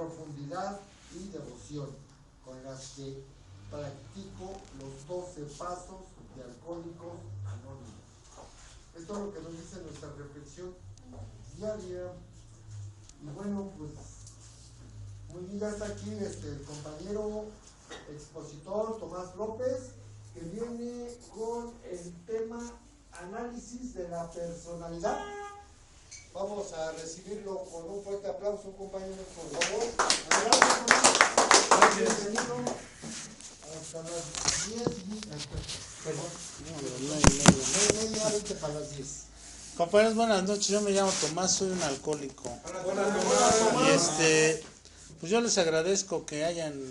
profundidad y devoción con las que practico los 12 pasos de Alcohólicos Anónimos. Esto es lo que nos dice nuestra reflexión diaria. Y bueno, pues muy bien, ya está aquí el compañero expositor Tomás López, que viene con el tema análisis de la personalidad. Vamos a recibirlo con un fuerte aplauso, compañeros, por favor. Adelante, Tomás. Bienvenido. Hasta las 10 media, 20 para las 10. Compañeros, buenas noches. Yo me llamo Tomás, soy un alcohólico. Hola, Tomás. Y pues yo les agradezco que hayan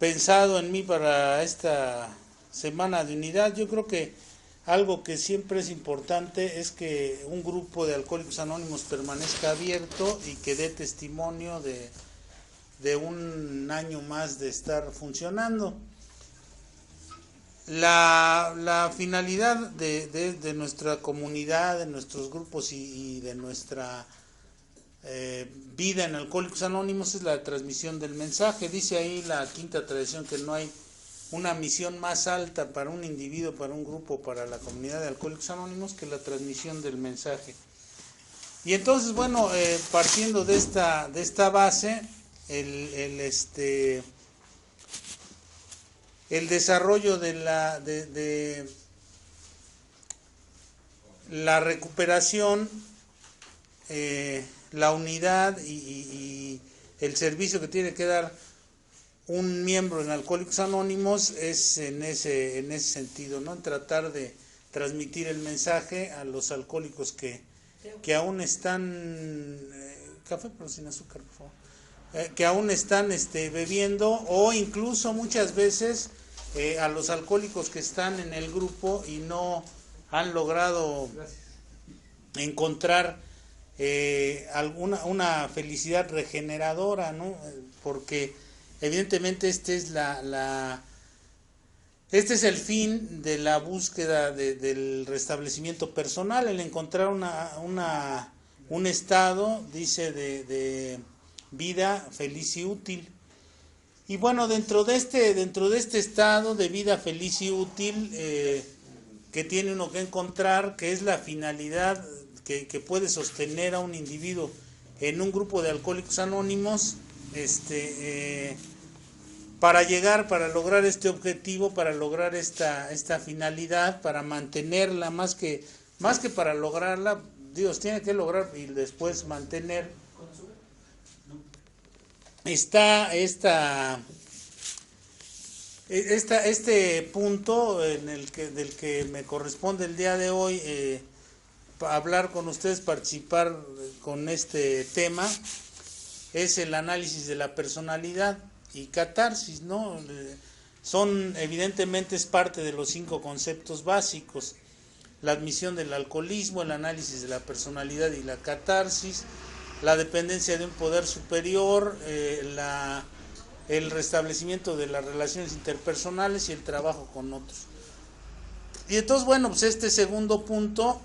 pensado en mí para esta semana de unidad. Yo creo que algo que siempre es importante es que un grupo de Alcohólicos Anónimos permanezca abierto y que dé testimonio de un año más de estar funcionando. La finalidad de nuestra comunidad, de nuestros grupos y de nuestra vida en Alcohólicos Anónimos es la transmisión del mensaje. Dice ahí la quinta tradición que no hay una misión más alta para un individuo, para un grupo, para la comunidad de Alcohólicos Anónimos que la transmisión del mensaje. Y entonces, bueno, partiendo de esta base, el desarrollo de la recuperación, la unidad y el servicio que tiene que dar un miembro en Alcohólicos Anónimos es en ese sentido, ¿no? En tratar de transmitir el mensaje a los alcohólicos que aún están café pero sin azúcar, por favor, que aún están bebiendo, o incluso muchas veces a los alcohólicos que están en el grupo y no han logrado encontrar una felicidad regeneradora, ¿no? Porque evidentemente este es el fin de la búsqueda del restablecimiento personal, el encontrar un estado, dice, de vida feliz y útil. Y bueno, dentro de este estado de vida feliz y útil que tiene uno que encontrar, que es la finalidad que puede sostener a un individuo en un grupo de Alcohólicos Anónimos, para lograr este objetivo, para lograr esta finalidad, para mantenerla, más que para lograrla, Dios tiene que lograr y después mantener. Está este punto del que me corresponde el día de hoy hablar con ustedes, participar con este tema, es el análisis de la personalidad y catarsis, ¿no? Evidentemente es parte de los 5 conceptos básicos: la admisión del alcoholismo, el análisis de la personalidad y la catarsis, la dependencia de un poder superior, el restablecimiento de las relaciones interpersonales y el trabajo con otros. Y entonces, bueno, pues este segundo punto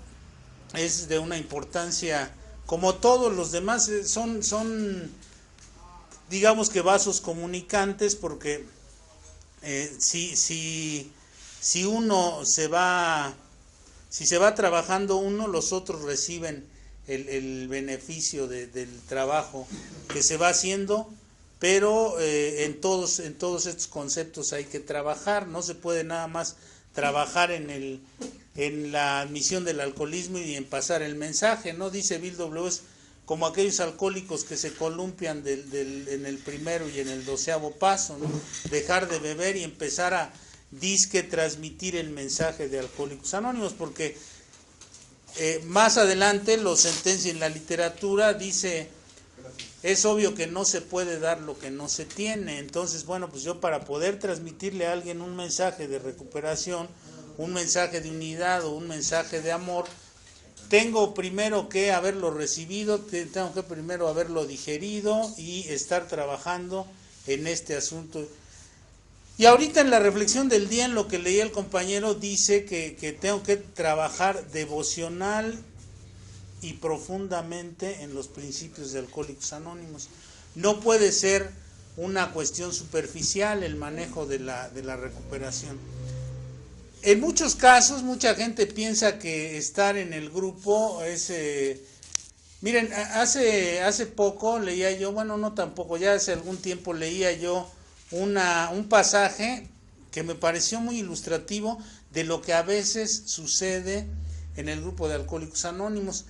es de una importancia, como todos los demás, son digamos que vasos comunicantes, porque si se va trabajando uno, los otros reciben el beneficio del trabajo que se va haciendo, pero en todos estos conceptos hay que trabajar. No se puede nada más trabajar en la admisión del alcoholismo y en pasar el mensaje, ¿no? Dice Bill W. es como aquellos alcohólicos que se columpian en el primero y en el 12º paso, ¿no? Dejar de beber y empezar a transmitir el mensaje de Alcohólicos Anónimos, porque más adelante lo sentencia en la literatura, dice: es obvio que no se puede dar lo que no se tiene. Entonces, bueno, pues yo, para poder transmitirle a alguien un mensaje de recuperación, un mensaje de unidad o un mensaje de amor, tengo primero que haberlo recibido, tengo que primero haberlo digerido y estar trabajando en este asunto. Y ahorita en la reflexión del día, en lo que leía el compañero, dice que tengo que trabajar devocional y profundamente en los principios de Alcohólicos Anónimos. No puede ser una cuestión superficial el manejo de la recuperación. En muchos casos, mucha gente piensa que estar en el grupo es... miren, hace poco leía yo, bueno, no tampoco, ya hace algún tiempo leía yo un pasaje que me pareció muy ilustrativo de lo que a veces sucede en el grupo de Alcohólicos Anónimos.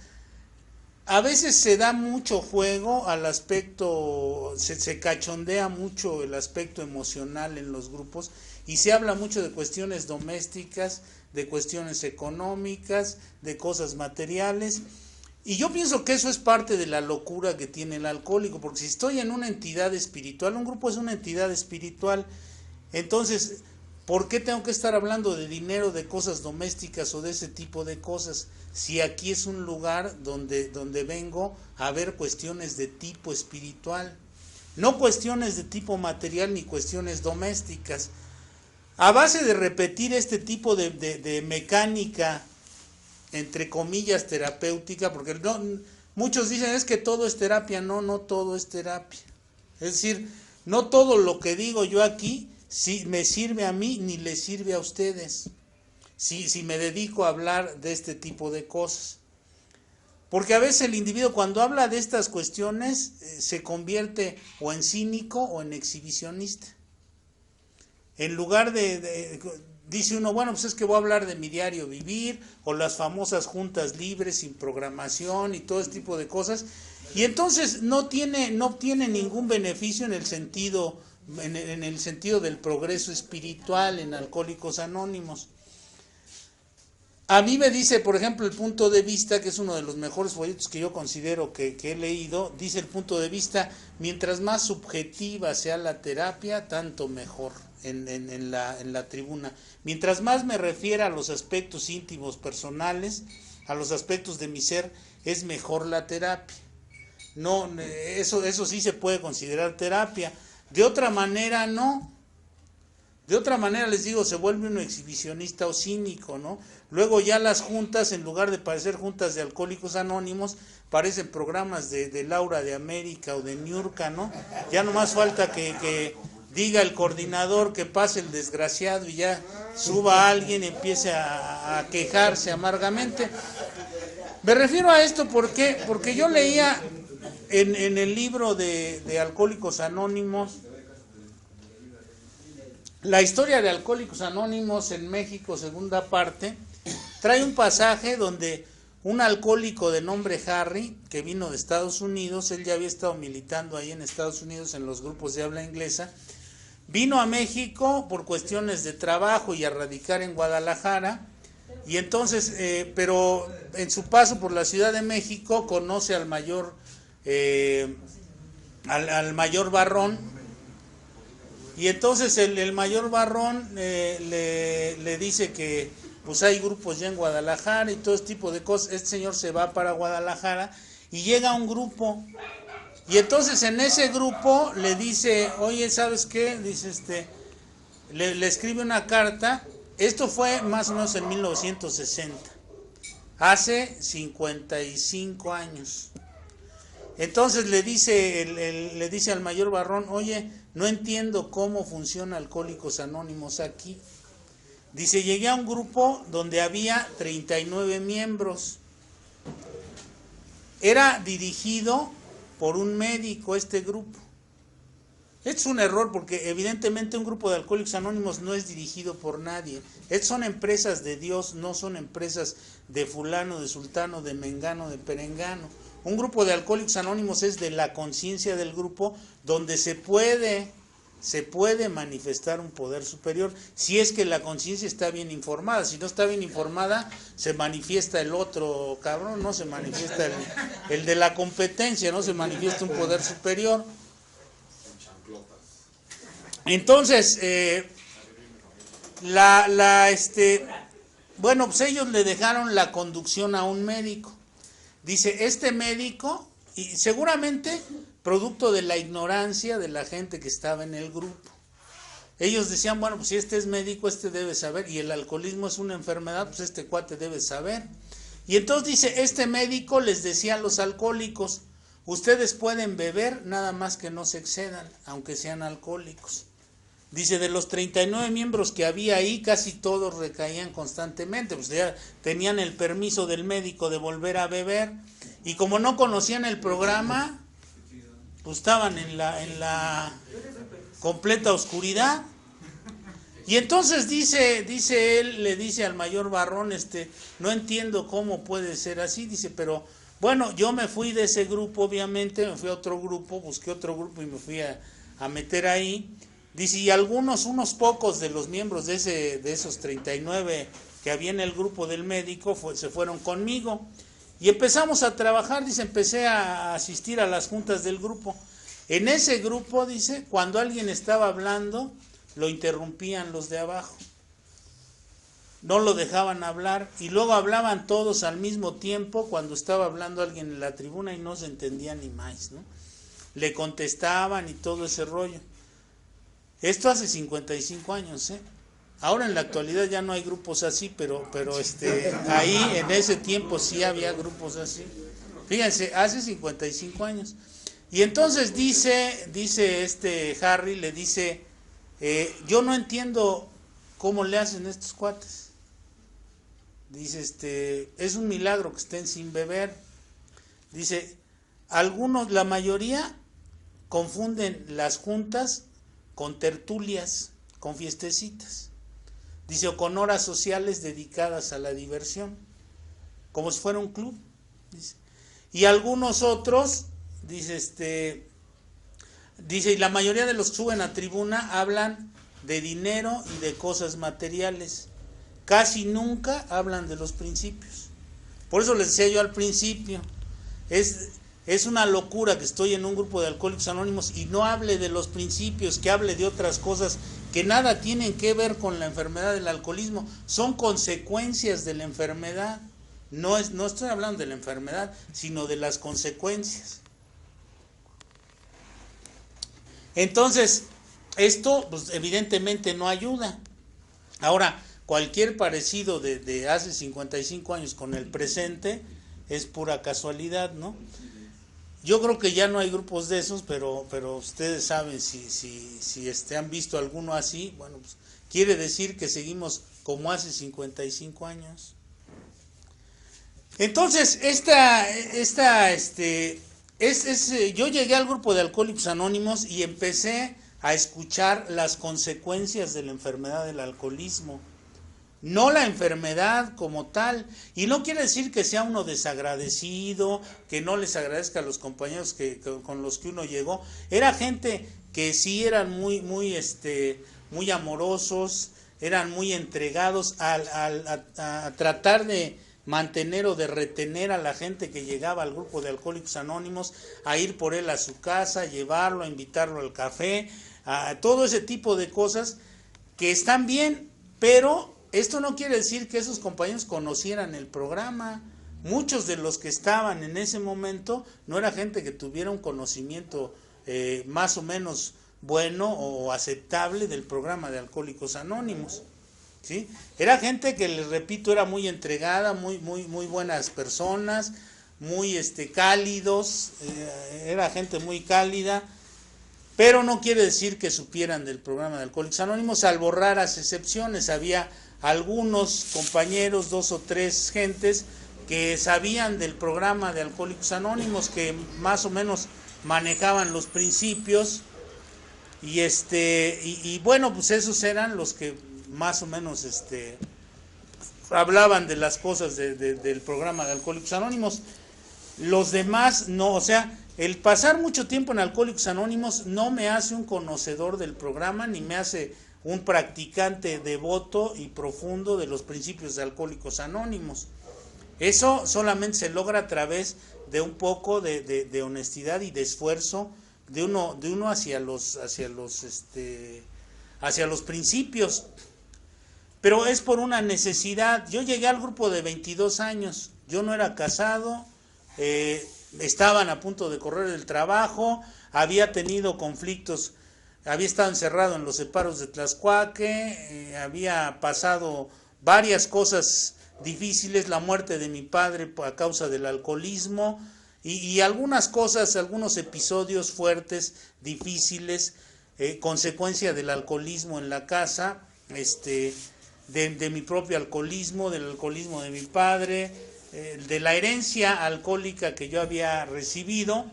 A veces se da mucho juego al aspecto, se cachondea mucho el aspecto emocional en los grupos y se habla mucho de cuestiones domésticas, de cuestiones económicas, de cosas materiales. Y yo pienso que eso es parte de la locura que tiene el alcohólico, porque si estoy en una entidad espiritual, un grupo es una entidad espiritual, entonces, ¿por qué tengo que estar hablando de dinero, de cosas domésticas o de ese tipo de cosas? Si aquí es un lugar donde vengo a ver cuestiones de tipo espiritual, no cuestiones de tipo material ni cuestiones domésticas. A base de repetir este tipo de mecánica, entre comillas, terapéutica, porque no, muchos dicen es que todo es terapia, no todo es terapia. Es decir, no todo lo que digo yo aquí si me sirve a mí ni le sirve a ustedes, si me dedico a hablar de este tipo de cosas. Porque a veces el individuo cuando habla de estas cuestiones se convierte o en cínico o en exhibicionista. En lugar dice uno, bueno, pues es que voy a hablar de mi diario vivir, o las famosas juntas libres sin programación y todo ese tipo de cosas, y entonces no obtiene ningún beneficio en el sentido del progreso espiritual en Alcohólicos Anónimos. A mí me dice, por ejemplo, el punto de vista, que es uno de los mejores folletos que yo considero que he leído, dice el punto de vista, mientras más subjetiva sea la terapia, tanto mejor en la tribuna. Mientras más me refiera a los aspectos íntimos personales, a los aspectos de mi ser, es mejor la terapia. No, eso sí se puede considerar terapia. De otra manera, no. De otra manera, les digo, se vuelve uno exhibicionista o cínico, ¿no? Luego ya las juntas, en lugar de parecer juntas de Alcohólicos Anónimos, parecen programas de Laura de América o de Niurka, ¿no? Ya nomás falta que diga el coordinador que pase el desgraciado y ya suba a alguien y empiece a quejarse amargamente. Me refiero a esto porque yo leía en el libro de Alcohólicos Anónimos, la historia de Alcohólicos Anónimos en México, segunda parte, trae un pasaje donde un alcohólico de nombre Harry, que vino de Estados Unidos, él ya había estado militando ahí en Estados Unidos en los grupos de habla inglesa, vino a México por cuestiones de trabajo y a radicar en Guadalajara, y entonces, pero en su paso por la Ciudad de México conoce al mayor Barrón, y entonces el mayor Barrón le dice que pues hay grupos ya en Guadalajara y todo este tipo de cosas. Este señor se va para Guadalajara y llega a un grupo, y entonces en ese grupo le dice, oye, ¿sabes qué? Dice le escribe una carta. Esto fue más o menos en 1960, hace 55 años. Entonces le dice al mayor Barrón, oye, no entiendo cómo funciona Alcohólicos Anónimos aquí. Dice, llegué a un grupo donde había 39 miembros. Era dirigido por un médico este grupo. Es un error porque evidentemente un grupo de Alcohólicos Anónimos no es dirigido por nadie. Son empresas de Dios, no son empresas de fulano, de sultano, de mengano, de perengano. Un grupo de Alcohólicos Anónimos es de la conciencia del grupo, donde se puede manifestar un poder superior, si es que la conciencia está bien informada. Si no está bien informada, se manifiesta el otro cabrón, no se manifiesta el de la competencia, no se manifiesta un poder superior. Entonces, bueno, pues ellos le dejaron la conducción a un médico. Dice, este médico, y seguramente producto de la ignorancia de la gente que estaba en el grupo, ellos decían, bueno, pues si este es médico, este debe saber, y el alcoholismo es una enfermedad, pues este cuate debe saber. Y entonces dice, este médico les decía a los alcohólicos, ustedes pueden beber, nada más que no se excedan, aunque sean alcohólicos. Dice, de los 39 miembros que había ahí, casi todos recaían constantemente, pues ya tenían el permiso del médico de volver a beber, y como no conocían el programa, pues estaban en la completa oscuridad. Y entonces dice él, le dice al mayor Barrón, no entiendo cómo puede ser así, dice, pero bueno, yo me fui de ese grupo, obviamente, me fui a otro grupo, busqué otro grupo y me fui a meter ahí. Dice, y unos pocos de los miembros de esos 39 que había en el grupo del médico se fueron conmigo. Y empezamos a trabajar, dice, empecé a asistir a las juntas del grupo. En ese grupo, dice, cuando alguien estaba hablando, lo interrumpían los de abajo. No lo dejaban hablar y luego hablaban todos al mismo tiempo cuando estaba hablando alguien en la tribuna y no se entendía ni más, ¿no? Le contestaban y todo ese rollo. Esto hace 55 años, ¿eh? Ahora en la actualidad ya no hay grupos así, pero ahí en ese tiempo sí había grupos así. Fíjense, hace 55 años. Y entonces dice Harry, le dice, yo no entiendo cómo le hacen estos cuates. Dice, es un milagro que estén sin beber. Dice, algunos, la mayoría, confunden las juntas con tertulias, con fiestecitas. Dice, o con horas sociales dedicadas a la diversión, como si fuera un club. Dice. Y algunos otros, dice, y la mayoría de los que suben a tribuna hablan de dinero y de cosas materiales. Casi nunca hablan de los principios. Por eso les decía yo al principio, es una locura que estoy en un grupo de Alcohólicos Anónimos y no hable de los principios, que hable de otras cosas que nada tienen que ver con la enfermedad del alcoholismo, son consecuencias de la enfermedad. No estoy hablando de la enfermedad, sino de las consecuencias. Entonces, esto pues, evidentemente no ayuda. Ahora, cualquier parecido de hace 55 años con el presente es pura casualidad, ¿no? Yo creo que ya no hay grupos de esos, pero ustedes saben si han visto alguno así, bueno, pues quiere decir que seguimos como hace 55 años. Entonces, yo llegué al grupo de Alcohólicos Anónimos y empecé a escuchar las consecuencias de la enfermedad del alcoholismo. No la enfermedad como tal, y no quiere decir que sea uno desagradecido, que no les agradezca a los compañeros con los que uno llegó. Era gente que sí eran muy amorosos, eran muy entregados a tratar de mantener o de retener a la gente que llegaba al grupo de Alcohólicos Anónimos, a ir por él a su casa, llevarlo, a invitarlo al café, a todo ese tipo de cosas que están bien, pero esto no quiere decir que esos compañeros conocieran el programa. Muchos de los que estaban en ese momento no era gente que tuviera un conocimiento más o menos bueno o aceptable del programa de Alcohólicos Anónimos, ¿sí? Era gente que, les repito, era muy entregada, muy buenas personas, muy cálidos, era gente muy cálida, pero no quiere decir que supieran del programa de Alcohólicos Anónimos, salvo raras excepciones. Había algunos compañeros, 2 o 3 gentes que sabían del programa de Alcohólicos Anónimos, que más o menos manejaban los principios, y bueno, pues esos eran los que más o menos hablaban de las cosas del programa de Alcohólicos Anónimos. Los demás no, o sea, el pasar mucho tiempo en Alcohólicos Anónimos no me hace un conocedor del programa, ni me hace un practicante devoto y profundo de los principios de Alcohólicos Anónimos. Eso solamente se logra a través de un poco de honestidad y de esfuerzo de uno hacia los principios. Pero es por una necesidad. Yo llegué al grupo de 22 años, yo no era casado, estaban a punto de correr del trabajo, había tenido conflictos. Había estado encerrado en los separos de Tlaxcuaque, había pasado varias cosas difíciles, la muerte de mi padre a causa del alcoholismo y algunas cosas, algunos episodios fuertes, difíciles, consecuencia del alcoholismo en la casa, de mi propio alcoholismo, del alcoholismo de mi padre, de la herencia alcohólica que yo había recibido.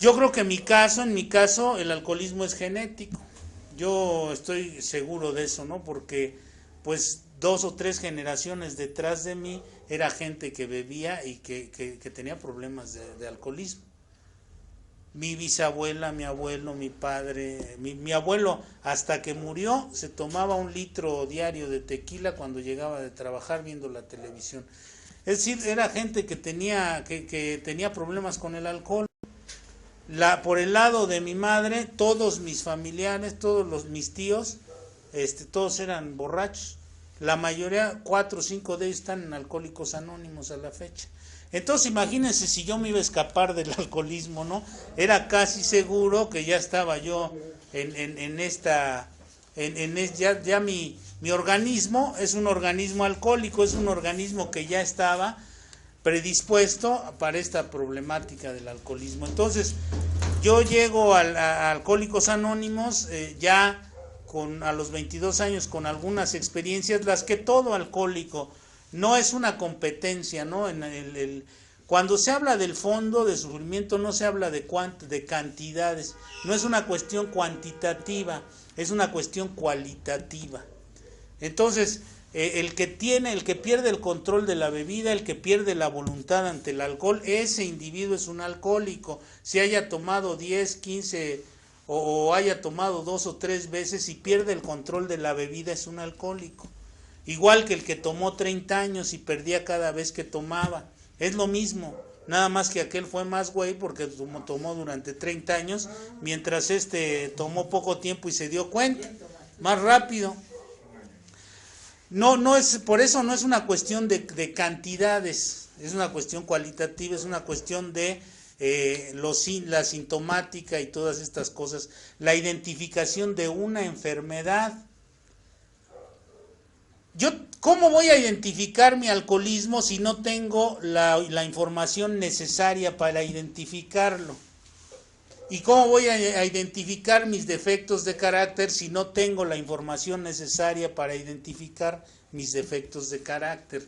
Yo creo que en mi caso, el alcoholismo es genético. Yo estoy seguro de eso, ¿no? Porque, pues, 2 o 3 generaciones detrás de mí era gente que bebía y que tenía problemas de alcoholismo. Mi bisabuela, mi abuelo, mi padre, mi abuelo, hasta que murió, se tomaba 1 litro diario de tequila cuando llegaba de trabajar viendo la televisión. Es decir, era gente que tenía problemas con el alcohol. Por el lado de mi madre, todos mis familiares, mis tíos, todos eran borrachos. La mayoría, 4 o 5 de ellos están en Alcohólicos Anónimos a la fecha. Entonces imagínense si yo me iba a escapar del alcoholismo, ¿no? Era casi seguro que ya estaba yo ya mi organismo es un organismo alcohólico, es un organismo que ya estaba predispuesto para esta problemática del alcoholismo. Entonces, yo llego a Alcohólicos Anónimos ya a los 22 años con algunas experiencias, las que todo alcohólico, no es una competencia, ¿no? Cuando se habla del fondo de sufrimiento no se habla de cantidades, no es una cuestión cuantitativa, es una cuestión cualitativa. Entonces, el que pierde el control de la bebida, el que pierde la voluntad ante el alcohol, ese individuo es un alcohólico. Si haya tomado 10, 15 o haya tomado 2 o 3 veces y pierde el control de la bebida, es un alcohólico. Igual que el que tomó 30 años y perdía cada vez que tomaba. Es lo mismo, nada más que aquel fue más güey porque tomó durante 30 años, mientras tomó poco tiempo y se dio cuenta, más rápido. Por eso no es una cuestión de cantidades, es una cuestión cualitativa, es una cuestión de la sintomática y todas estas cosas, la identificación de una enfermedad. ¿Cómo voy a identificar mi alcoholismo si no tengo la información necesaria para identificarlo? ¿Y cómo voy a identificar mis defectos de carácter si no tengo la información necesaria para identificar mis defectos de carácter?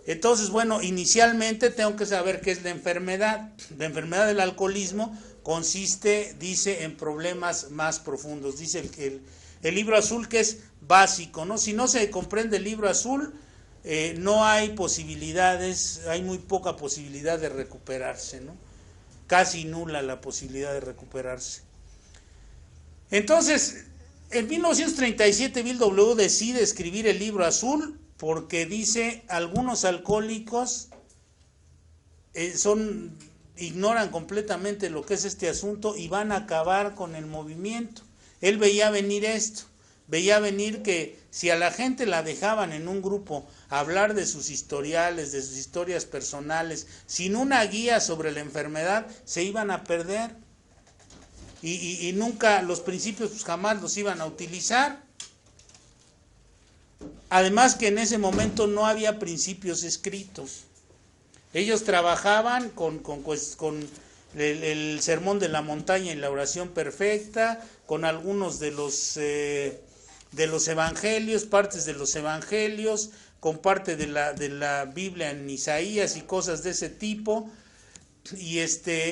Entonces, bueno, inicialmente tengo que saber qué es la enfermedad. La enfermedad del alcoholismo consiste, dice, en problemas más profundos. Dice el libro azul que es básico, ¿no? Si no se comprende el libro azul, no hay posibilidades, hay muy poca posibilidad de recuperarse, ¿no? Casi nula la posibilidad de recuperarse. Entonces, en 1937 Bill W. decide escribir el libro azul porque dice, algunos alcohólicos ignoran completamente lo que es este asunto y van a acabar con el movimiento. Él veía venir esto, veía venir que si a la gente la dejaban en un grupo hablar de sus historiales, de sus historias personales, sin una guía sobre la enfermedad, se iban a perder y nunca, los principios pues jamás los iban a utilizar. Además que en ese momento no había principios escritos. Ellos trabajaban con el sermón de la montaña y la oración perfecta, con algunos de los evangelios, partes de los evangelios, con parte de la Biblia en Isaías y cosas de ese tipo, y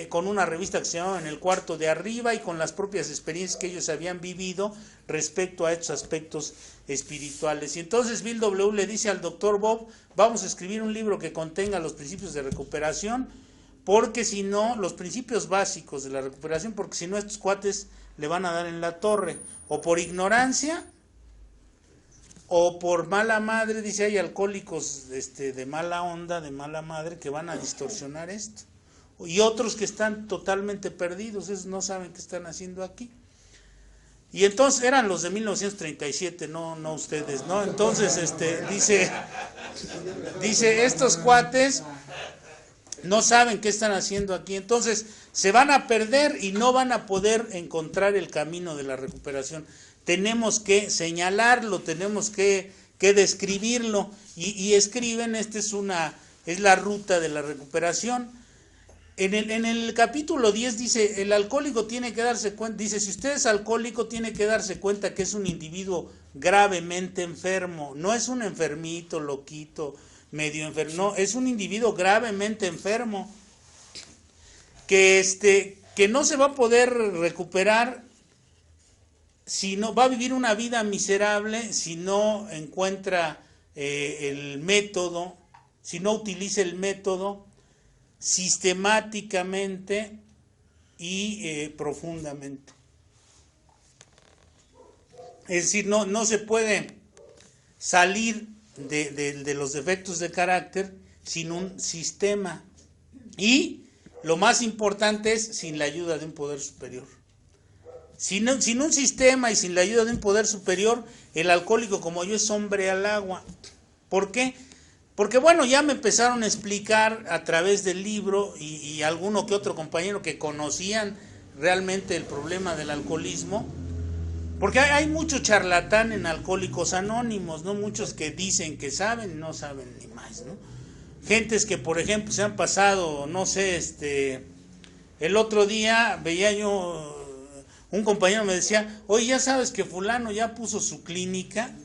con una revista que se llamaba En el Cuarto de Arriba y con las propias experiencias que ellos habían vivido respecto a estos aspectos espirituales. Y entonces Bill W. le dice al doctor Bob, vamos a escribir un libro que contenga los principios de recuperación, porque si no, los principios básicos de la recuperación, porque si no estos cuates le van a dar en la torre, o por ignorancia, o por mala madre. Dice, hay alcohólicos de mala onda, de mala madre, que van a distorsionar esto, y otros que están totalmente perdidos, esos no saben qué están haciendo aquí. Y entonces eran los de 1937, no ustedes, ¿no? Entonces dice estos cuates no saben qué están haciendo aquí, entonces se van a perder y no van a poder encontrar el camino de la recuperación. Tenemos que señalarlo, tenemos que que describirlo, y escriben, es la ruta de la recuperación. En el capítulo 10 dice, el alcohólico tiene que darse cuenta, dice, si usted es alcohólico tiene que darse cuenta que es un individuo gravemente enfermo, no es un enfermito, loquito, medio enfermo, no, es un individuo gravemente enfermo, que no se va a poder recuperar, si no, va a vivir una vida miserable si no encuentra el método, si no utiliza el método sistemáticamente y profundamente. Es decir, no se puede salir de los defectos de carácter sin un sistema, y lo más importante es sin la ayuda de un poder superior. Sin un sistema y sin la ayuda de un poder superior, el alcohólico como yo es hombre al agua. ¿Por qué? Porque bueno, ya me empezaron a explicar a través del libro y alguno que otro compañero que conocían realmente el problema del alcoholismo, porque hay mucho charlatán en Alcohólicos Anónimos, ¿no? Muchos que dicen que saben y no saben ni más, ¿no? Gentes que, por ejemplo, se han pasado, no sé, el otro día veía yo, un compañero me decía, oye, ya sabes que fulano ya puso su clínica,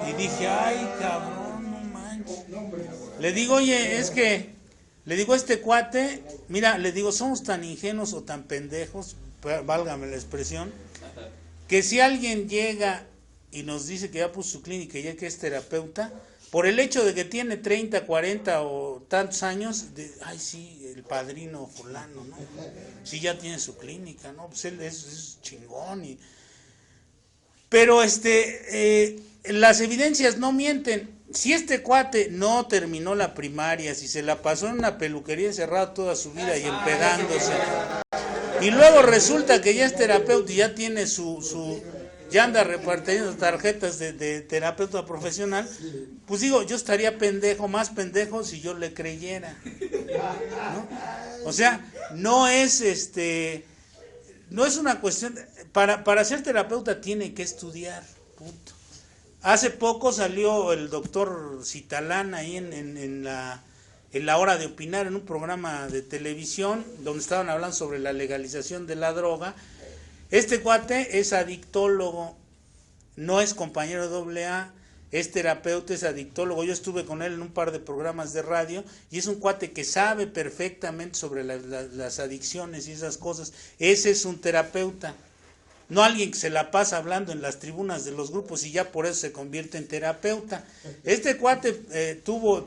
y dije, ay, cabrón, no manches. Le digo, oye, le digo a este cuate, mira, le digo, somos tan ingenuos o tan pendejos, válgame la expresión, que si alguien llega y nos dice que ya puso su clínica y ya que es terapeuta, por el hecho de que tiene 30, 40 o tantos años, ay sí, el padrino fulano, ¿no? Sí, ya tiene su clínica, ¿no? Pues él es chingón. Pero las evidencias no mienten. Si este cuate no terminó la primaria, si se la pasó en una peluquería encerrado toda su vida y empedándose, y luego resulta que ya es terapeuta y ya tiene ya anda repartiendo tarjetas de terapeuta profesional, pues digo, yo estaría más pendejo si yo le creyera, ¿no? O sea, no es una cuestión, para ser terapeuta tiene que estudiar, punto. Hace poco salió el doctor Citalán ahí en la hora de opinar, en un programa de televisión donde estaban hablando sobre la legalización de la droga. Este cuate es adictólogo, no es compañero de AA, es terapeuta, es adictólogo. Yo estuve con él en un par de programas de radio y es un cuate que sabe perfectamente sobre las adicciones y esas cosas. Ese es un terapeuta, no alguien que se la pasa hablando en las tribunas de los grupos y ya por eso se convierte en terapeuta. Este cuate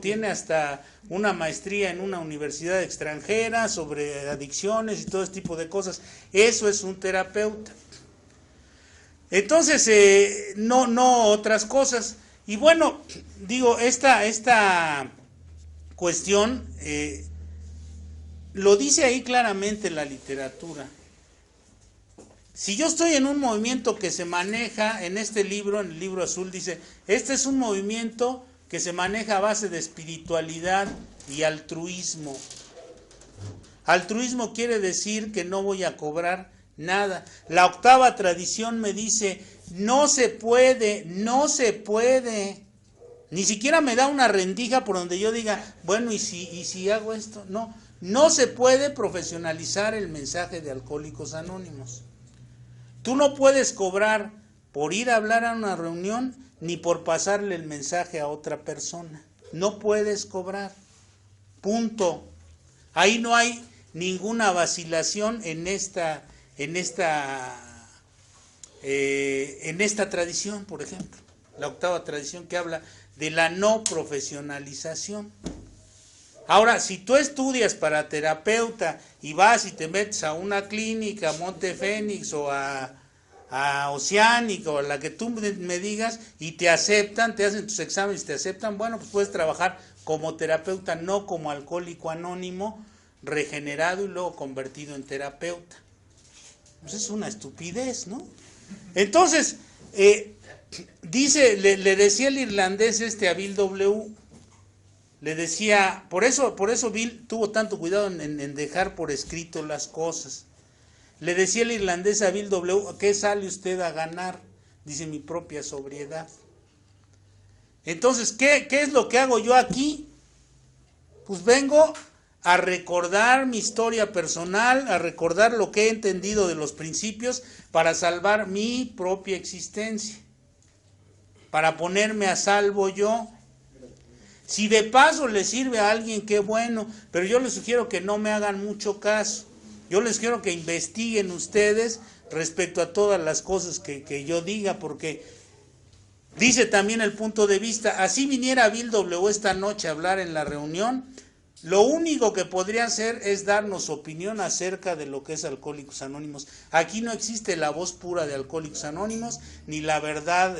tiene hasta una maestría en una universidad extranjera sobre adicciones y todo ese tipo de cosas. Eso es un terapeuta. Entonces, no otras cosas. Y bueno, digo, esta cuestión lo dice ahí claramente la literatura. Si yo estoy en un movimiento que se maneja, en este libro, en el libro azul dice, este es un movimiento que se maneja a base de espiritualidad y altruismo. Altruismo quiere decir que no voy a cobrar nada. La octava tradición me dice, no se puede. Ni siquiera me da una rendija por donde yo diga, bueno, ¿y si hago esto? No se puede profesionalizar el mensaje de Alcohólicos Anónimos. Tú no puedes cobrar por ir a hablar a una reunión ni por pasarle el mensaje a otra persona. No puedes cobrar. Punto. Ahí no hay ninguna vacilación en esta tradición, por ejemplo. La octava tradición que habla de la no profesionalización. Ahora, si tú estudias para terapeuta y vas y te metes a una clínica, a Monte Fénix o a Oceánica o a la que tú me digas y te aceptan, te hacen tus exámenes y te aceptan, bueno, pues puedes trabajar como terapeuta, no como alcohólico anónimo, regenerado y luego convertido en terapeuta. Pues es una estupidez, ¿no? Entonces, le decía el irlandés a Bill W., le decía, por eso Bill tuvo tanto cuidado en dejar por escrito las cosas. Le decía el irlandés a Bill W., ¿qué sale usted a ganar? Dice, mi propia sobriedad. Entonces, ¿qué es lo que hago yo aquí? Pues vengo a recordar mi historia personal, a recordar lo que he entendido de los principios para salvar mi propia existencia, para ponerme a salvo yo. Si de paso le sirve a alguien, qué bueno, pero yo les sugiero que no me hagan mucho caso. Yo les quiero que investiguen ustedes respecto a todas las cosas que yo diga, porque dice también el punto de vista, así viniera Bill W. esta noche a hablar en la reunión, lo único que podría hacer es darnos opinión acerca de lo que es Alcohólicos Anónimos. Aquí no existe la voz pura de Alcohólicos Anónimos, ni la verdad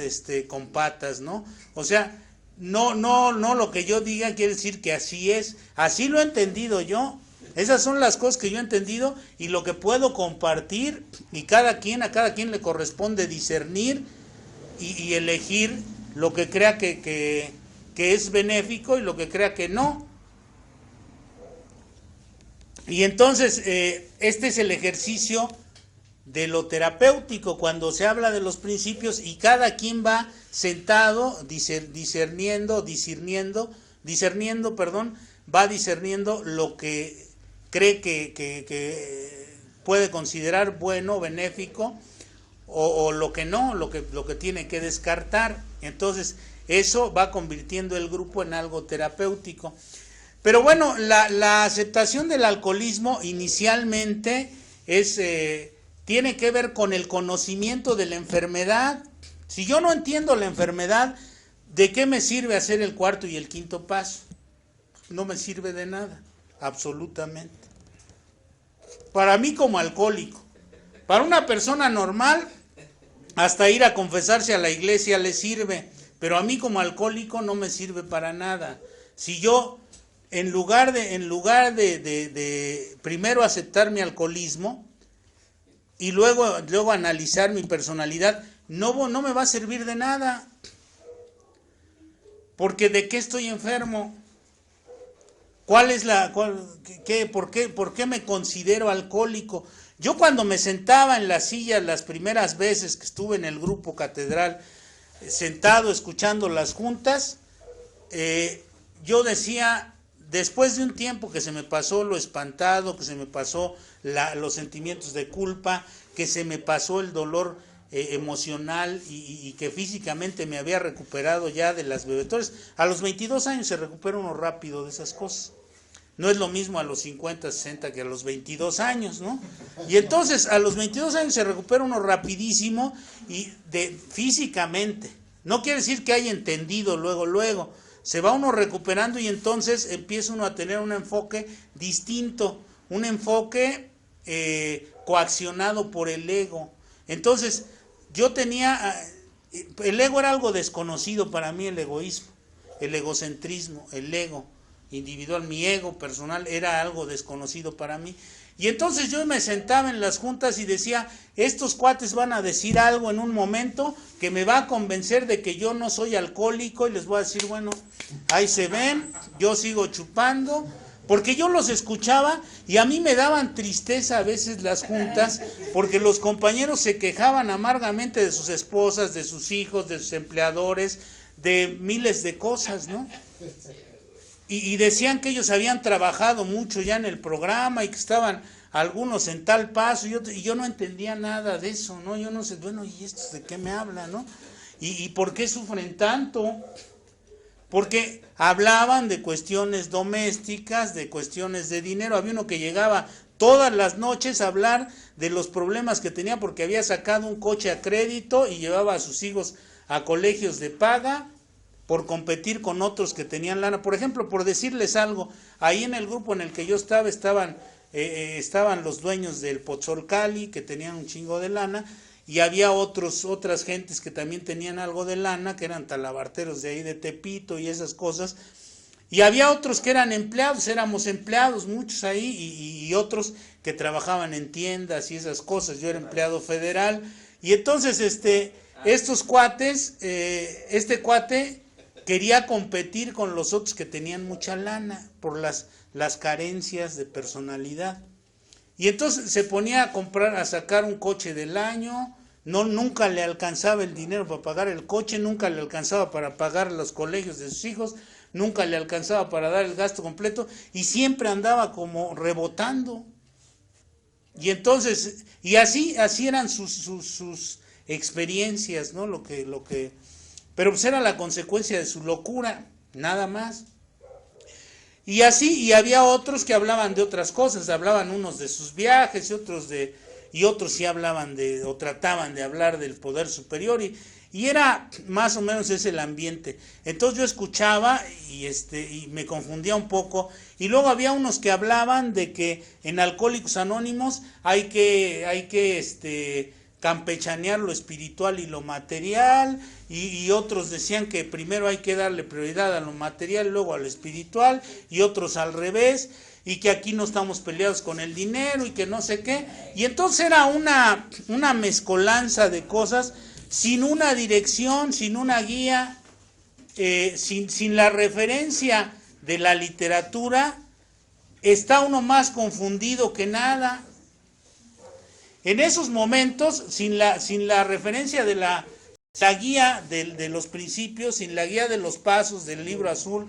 con patas, ¿no? O sea, no, lo que yo diga quiere decir que así es, así lo he entendido yo. Esas son las cosas que yo he entendido y lo que puedo compartir, y a cada quien le corresponde discernir y elegir lo que crea que es benéfico y lo que crea que no. Y entonces, este es el ejercicio de lo terapéutico, cuando se habla de los principios y cada quien va sentado, va discerniendo lo que cree que puede considerar bueno, benéfico, o lo que no, lo que tiene que descartar. Entonces, eso va convirtiendo el grupo en algo terapéutico. Pero bueno, la aceptación del alcoholismo inicialmente tiene que ver con el conocimiento de la enfermedad. Si yo no entiendo la enfermedad, ¿de qué me sirve hacer el cuarto y el quinto paso? No me sirve de nada, absolutamente. Para mí como alcohólico. Para una persona normal, hasta ir a confesarse a la iglesia le sirve, pero a mí como alcohólico no me sirve para nada. Si yo, en lugar de primero aceptar mi alcoholismo y luego analizar mi personalidad, no me va a servir de nada. Porque ¿de qué estoy enfermo? ¿Por qué me considero alcohólico? Yo cuando me sentaba en la silla las primeras veces que estuve en el grupo Catedral, sentado escuchando las juntas, yo decía, después de un tiempo que se me pasó lo espantado, que se me pasó los sentimientos de culpa, que se me pasó el dolor emocional y que físicamente me había recuperado ya de las bebetoras. A los 22 años se recupera uno rápido de esas cosas. No es lo mismo a los 50, 60 que a los 22 años, ¿no? Y entonces a los 22 años se recupera uno rapidísimo y físicamente. No quiere decir que haya entendido luego. Se va uno recuperando y entonces empieza uno a tener un enfoque distinto, un enfoque coaccionado por el ego. Entonces, el ego era algo desconocido para mí, el egoísmo, el egocentrismo, el ego individual, mi ego personal era algo desconocido para mí. Y entonces yo me sentaba en las juntas y decía, estos cuates van a decir algo en un momento que me va a convencer de que yo no soy alcohólico, y les voy a decir, bueno, ahí se ven, yo sigo chupando, porque yo los escuchaba y a mí me daban tristeza a veces las juntas, porque los compañeros se quejaban amargamente de sus esposas, de sus hijos, de sus empleadores, de miles de cosas, ¿no? Y decían que ellos habían trabajado mucho ya en el programa y que estaban algunos en tal paso, y yo no entendía nada de eso, ¿no? Yo no sé, bueno, ¿y estos de qué me hablan, no? ¿Y por qué sufren tanto? Porque hablaban de cuestiones domésticas, de cuestiones de dinero. Había uno que llegaba todas las noches a hablar de los problemas que tenía porque había sacado un coche a crédito y llevaba a sus hijos a colegios de paga por competir con otros que tenían lana. Por ejemplo, por decirles algo, ahí en el grupo en el que yo estaba, estaban los dueños del Pozzolcali, que tenían un chingo de lana, y había otras gentes que también tenían algo de lana, que eran talabarteros de ahí de Tepito y esas cosas, y había otros que eran empleados, éramos empleados muchos ahí, y otros que trabajaban en tiendas y esas cosas. Yo era empleado federal, y entonces estos cuates, este cuate quería competir con los otros que tenían mucha lana por las carencias de personalidad. Y entonces se ponía a sacar un coche del año, nunca le alcanzaba el dinero para pagar el coche, nunca le alcanzaba para pagar los colegios de sus hijos, nunca le alcanzaba para dar el gasto completo y siempre andaba como rebotando. Y entonces, y así eran sus experiencias, ¿no? Pero pues era la consecuencia de su locura, nada más. Y así, y había otros que hablaban de otras cosas, hablaban unos de sus viajes y otros sí hablaban o trataban de hablar del poder superior y era más o menos ese el ambiente. Entonces yo escuchaba y me confundía un poco, y luego había unos que hablaban de que en Alcohólicos Anónimos hay que campechanear lo espiritual y lo material, y otros decían que primero hay que darle prioridad a lo material y luego a lo espiritual, y otros al revés, y que aquí no estamos peleados con el dinero y que no sé qué, y entonces era una mezcolanza de cosas sin una dirección, sin una guía, sin la referencia de la literatura. Está uno más confundido que nada. En esos momentos, sin la referencia de la guía de los principios, sin la guía de los pasos del libro azul,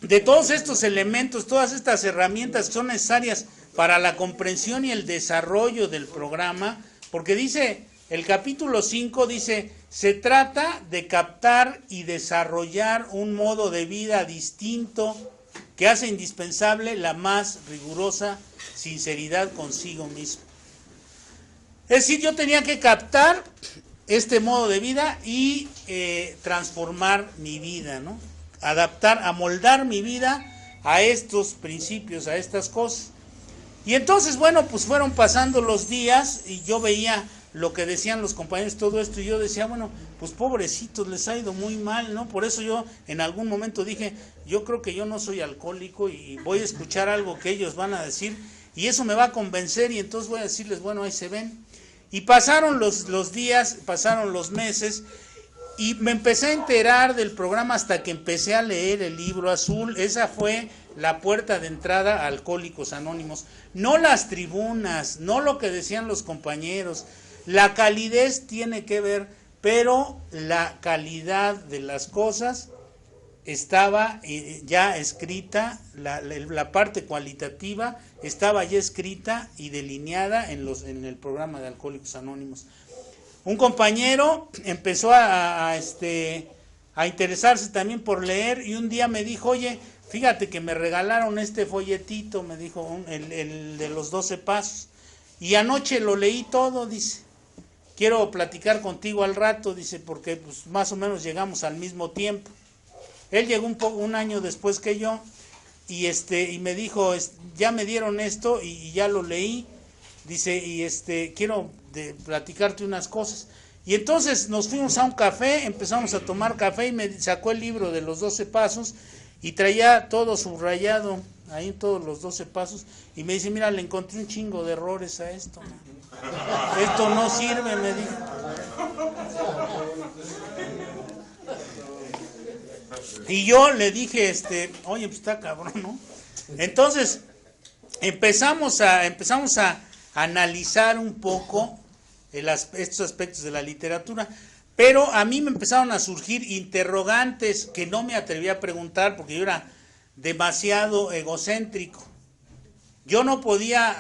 de todos estos elementos, todas estas herramientas que son necesarias para la comprensión y el desarrollo del programa, porque dice, el capítulo 5 dice, se trata de captar y desarrollar un modo de vida distinto que hace indispensable la más rigurosa sinceridad consigo mismo. Es decir, yo tenía que captar este modo de vida y transformar mi vida, ¿no? Amoldar mi vida a estos principios, a estas cosas. Y entonces, bueno, pues fueron pasando los días y yo veía lo que decían los compañeros, todo esto, y yo decía, bueno, pues pobrecitos, les ha ido muy mal, ¿no? Por eso yo en algún momento dije, yo creo que yo no soy alcohólico y voy a escuchar algo que ellos van a decir y eso me va a convencer y entonces voy a decirles, bueno, ahí se ven. Y pasaron los días, pasaron los meses y me empecé a enterar del programa hasta que empecé a leer el libro azul. Esa fue la puerta de entrada a Alcohólicos Anónimos. No las tribunas, no lo que decían los compañeros. La calidez tiene que ver, pero la calidad de las cosas estaba ya escrita, la parte cualitativa estaba ya escrita y delineada en el programa de Alcohólicos Anónimos. Un compañero empezó a interesarse también por leer y un día me dijo, oye, fíjate que me regalaron este folletito, me dijo, el de los 12 pasos, y anoche lo leí todo, dice, quiero platicar contigo al rato, dice, porque pues más o menos llegamos al mismo tiempo. Él llegó un año después que yo y me dijo, ya me dieron esto y ya lo leí, dice, y quiero platicarte unas cosas. Y entonces nos fuimos a un café, empezamos a tomar café y me sacó el libro de los 12 pasos y traía todo subrayado, ahí todos los 12 pasos, y me dice, mira, le encontré un chingo de errores a esto. Esto no sirve, me dijo. Y yo le dije, oye, pues está cabrón, ¿no? Entonces, empezamos a analizar un poco estos aspectos de la literatura, pero a mí me empezaron a surgir interrogantes que no me atreví a preguntar porque yo era demasiado egocéntrico. Yo no podía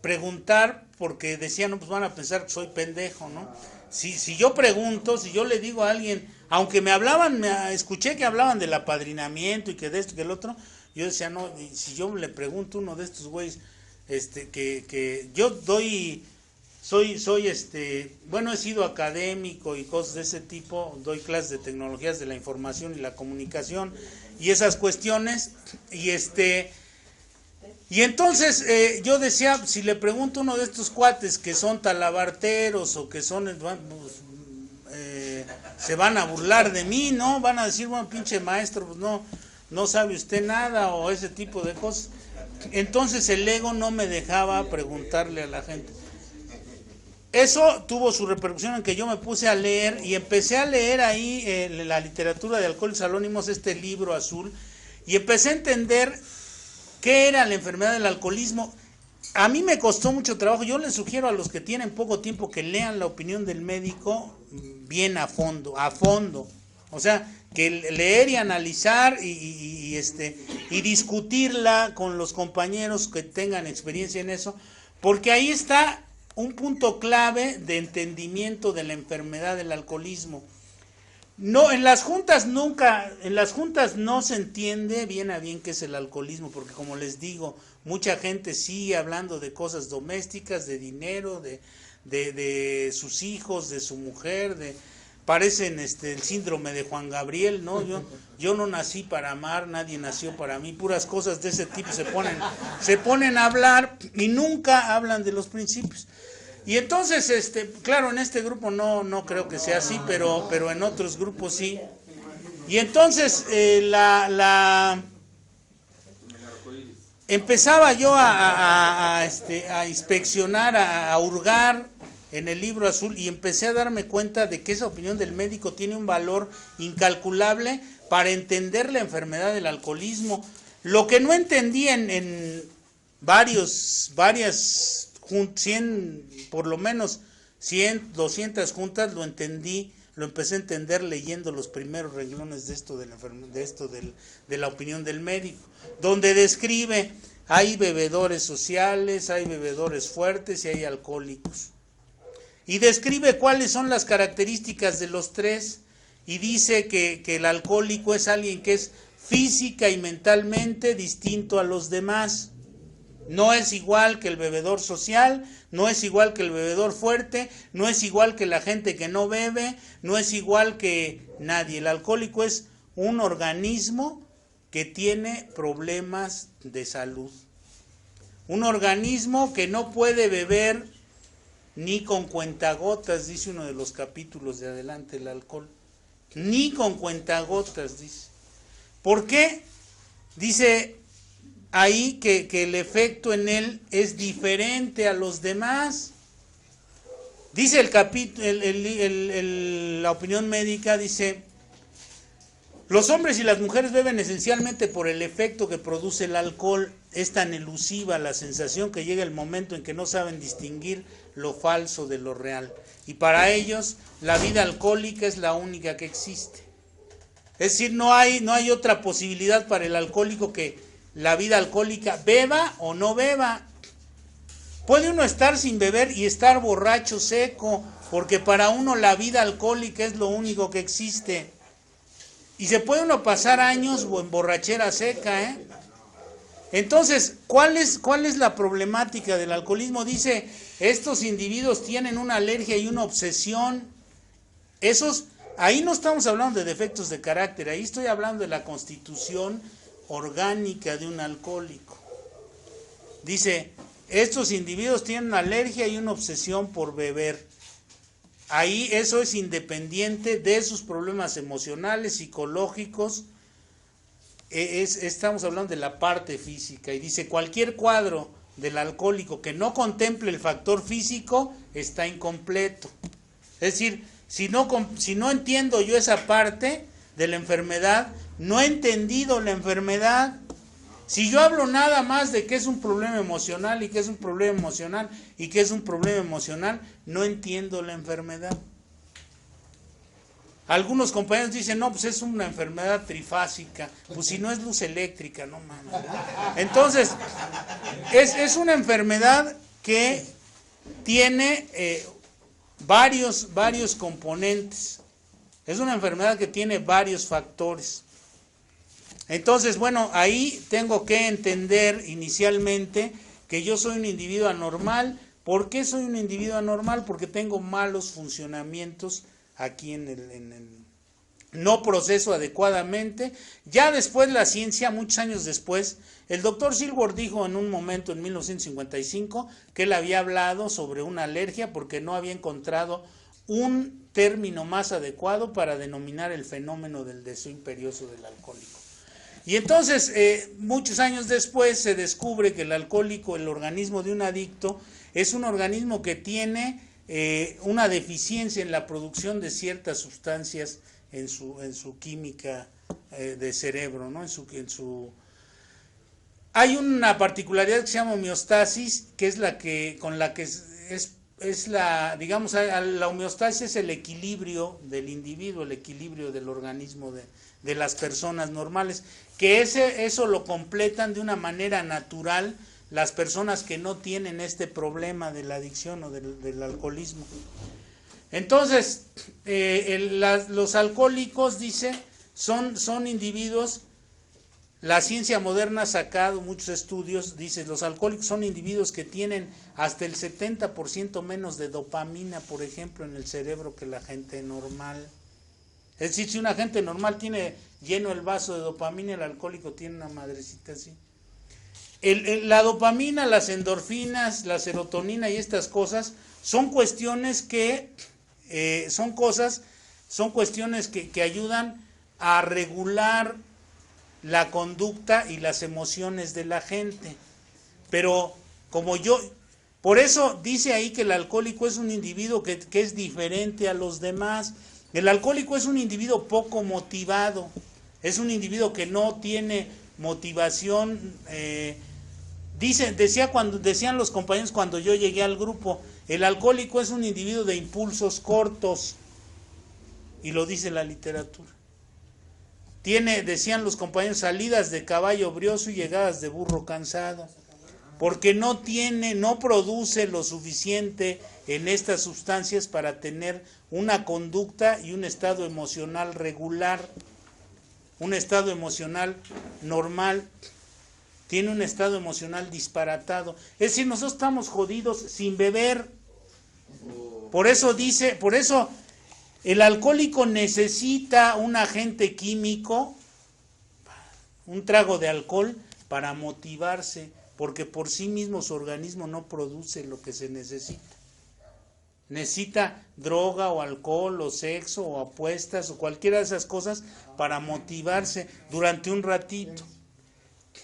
preguntar porque decían, no, pues van a pensar que soy pendejo, ¿no? Si yo pregunto, si yo le digo a alguien, aunque escuché que hablaban del apadrinamiento y que de esto y que del otro, yo decía, no, si yo le pregunto a uno de estos güeyes, que yo bueno, he sido académico y cosas de ese tipo, doy clases de tecnologías de la información y la comunicación y esas cuestiones, y entonces yo decía, si le pregunto a uno de estos cuates que son talabarteros o que son, se van a burlar de mí, ¿no? Van a decir, bueno, pinche maestro, pues no sabe usted nada o ese tipo de cosas. Entonces el ego no me dejaba preguntarle a la gente. Eso tuvo su repercusión en que yo me puse a leer y empecé a leer ahí la literatura de Alcohólicos Anónimos, este libro azul, y empecé a entender qué era la enfermedad del alcoholismo. a mí me costó mucho trabajo. Yo les sugiero a los que tienen poco tiempo que lean la opinión del médico bien a fondo. O sea, que leer y analizar y discutirla con los compañeros que tengan experiencia en eso, porque ahí está un punto clave de entendimiento de la enfermedad del alcoholismo. No, en las juntas no se entiende bien a bien qué es el alcoholismo, porque como les digo, mucha gente sigue hablando de cosas domésticas, de dinero, de sus hijos, de su mujer, parecen el síndrome de Juan Gabriel, ¿no? Yo no nací para amar, nadie nació para mí, puras cosas de ese tipo se ponen a hablar y nunca hablan de los principios. Y entonces, claro, en este grupo no creo que sea así, pero en otros grupos sí. Y entonces empezaba yo a inspeccionar, a hurgar en el libro azul y empecé a darme cuenta de que esa opinión del médico tiene un valor incalculable para entender la enfermedad del alcoholismo. Lo que no entendí en varias 100, por lo menos 100, 200 juntas, lo empecé a entender leyendo los primeros renglones de esto de la opinión del médico, donde describe, hay bebedores sociales, hay bebedores fuertes y hay alcohólicos. Y describe cuáles son las características de los tres, y dice que el alcohólico es alguien que es física y mentalmente distinto a los demás. No es igual que el bebedor social, no es igual que el bebedor fuerte, no es igual que la gente que no bebe, no es igual que nadie. El alcohólico es un organismo que tiene problemas de salud. Un organismo que no puede beber ni con cuentagotas, dice uno de los capítulos de adelante, el alcohol. Ni con cuentagotas, dice. ¿Por qué? Dice ahí que el efecto en él es diferente a los demás. Dice el capítulo, la opinión médica, dice: los hombres y las mujeres beben esencialmente por el efecto que produce el alcohol. Es tan elusiva la sensación que llega el momento en que no saben distinguir lo falso de lo real. Y para ellos la vida alcohólica es la única que existe. Es decir, no hay otra posibilidad para el alcohólico que la vida alcohólica, beba o no beba. Puede uno estar sin beber y estar borracho seco, porque para uno la vida alcohólica es lo único que existe. Y se puede uno pasar años en borrachera seca, ¿eh? Entonces, ¿cuál es la problemática del alcoholismo? Dice, estos individuos tienen una alergia y una obsesión. Ahí no estamos hablando de defectos de carácter, ahí estoy hablando de la constitución orgánica de un alcohólico. Dice, estos individuos tienen una alergia y una obsesión por beber. Ahí eso es independiente de sus problemas emocionales, psicológicos. Estamos hablando de la parte física. Y dice, cualquier cuadro del alcohólico que no contemple el factor físico está incompleto. Es decir, si no entiendo yo esa parte de la enfermedad, no he entendido la enfermedad. Si yo hablo nada más de que es un problema emocional y que es un problema emocional y que es un problema emocional, no entiendo la enfermedad. Algunos compañeros dicen, no, pues es una enfermedad trifásica. Pues si no es luz eléctrica, no mames. Entonces, es una enfermedad que tiene varios componentes. Es una enfermedad que tiene varios factores. Entonces, bueno, ahí tengo que entender inicialmente que yo soy un individuo anormal. ¿Por qué soy un individuo anormal? Porque tengo malos funcionamientos aquí no proceso adecuadamente. Ya después la ciencia, muchos años después, el doctor Silworth dijo en un momento en 1955 que él había hablado sobre una alergia porque no había encontrado un término más adecuado para denominar el fenómeno del deseo imperioso del alcohólico. Y entonces, muchos años después se descubre que el alcohólico, el organismo de un adicto, es un organismo que tiene una deficiencia en la producción de ciertas sustancias en su química de cerebro, ¿no? Hay una particularidad que se llama homeostasis, que es la que, con la que es la, digamos, la homeostasis es el equilibrio del individuo, el equilibrio del organismo de las personas normales, que eso lo completan de una manera natural las personas que no tienen este problema de la adicción o del alcoholismo. Entonces, los alcohólicos, dice, son individuos. La ciencia moderna ha sacado muchos estudios, dice, los alcohólicos son individuos que tienen hasta el 70% menos de dopamina, por ejemplo, en el cerebro que la gente normal. Es decir, si una gente normal tiene lleno el vaso de dopamina, el alcohólico tiene una madrecita así. La dopamina, las endorfinas, la serotonina y estas cosas son cuestiones que son cuestiones que ayudan a regular la conducta y las emociones de la gente. Pero por eso dice ahí que el alcohólico es un individuo que es diferente a los demás. El alcohólico es un individuo poco motivado, es un individuo que no tiene motivación. Decían los compañeros cuando yo llegué al grupo, el alcohólico es un individuo de impulsos cortos, y lo dice la literatura. Decían los compañeros, salidas de caballo brioso y llegadas de burro cansado, porque no produce lo suficiente en estas sustancias para tener una conducta y un estado emocional regular, un estado emocional normal. Tiene un estado emocional disparatado. Es decir, nosotros estamos jodidos sin beber. Por eso el alcohólico necesita un agente químico, un trago de alcohol, para motivarse, porque por sí mismo su organismo no produce lo que se necesita. Necesita droga o alcohol o sexo o apuestas o cualquiera de esas cosas para motivarse durante un ratito.